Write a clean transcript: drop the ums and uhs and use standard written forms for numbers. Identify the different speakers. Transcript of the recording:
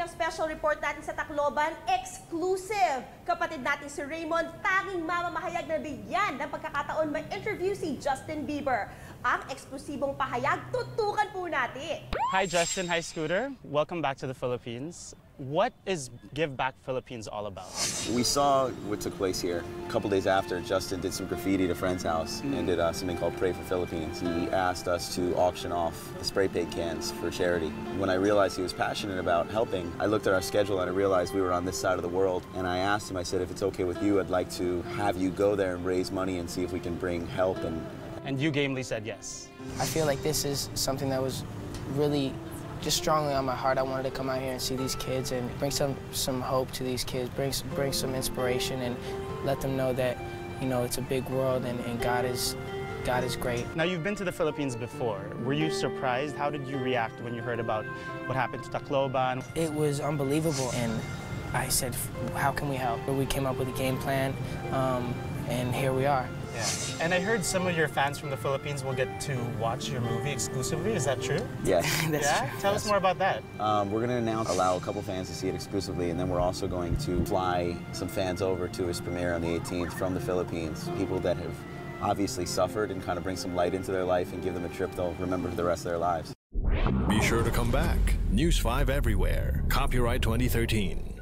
Speaker 1: ang special report natin sa Tacloban, exclusive. Kapatid natin si Raymond, tanging mamamahayag na bigyan ng pagkakataon ma-interview si Justin Bieber. Ang eksklusibong pahayag, tutukan po natin.
Speaker 2: Hi Justin, hi Scooter. Welcome back to the Philippines. What is Give Back Philippines all about?
Speaker 3: We saw what took place here. A couple days after, Justin did some graffiti at a friend's house and did something called Pray for Philippines. He asked us to auction off the spray paint cans for charity. When I realized he was passionate about helping, I looked at our schedule and I realized we were on this side of the world. And I asked him, I said, if it's okay with you, I'd like to have you go there and raise money and see if we can bring help.
Speaker 2: And you gamely said yes.
Speaker 4: I feel like this is something that was really just strongly on my heart. I wanted to come out here and see these kids and bring some hope to these kids, bring some inspiration and let them know that, you know, it's a big world and God is great.
Speaker 2: Now you've been to the Philippines before. Were you surprised? How did you react when you heard about what happened to Tacloban?
Speaker 4: It was unbelievable, and I said, how can we help? We came up with a game plan, and here we are.
Speaker 2: Yeah. And I heard some of your fans from the Philippines will get to watch your movie exclusively. Is that true?
Speaker 3: Yes.
Speaker 4: That's
Speaker 2: yeah?
Speaker 4: true.
Speaker 2: Tell us more about that.
Speaker 3: We're going to allow a couple fans to see it exclusively, and then we're also going to fly some fans over to its premiere on the 18th from the Philippines. People that have obviously suffered, and kind of bring some light into their life and give them a trip they'll remember for the rest of their lives.
Speaker 5: Be sure to come back. News 5 everywhere. Copyright 2013.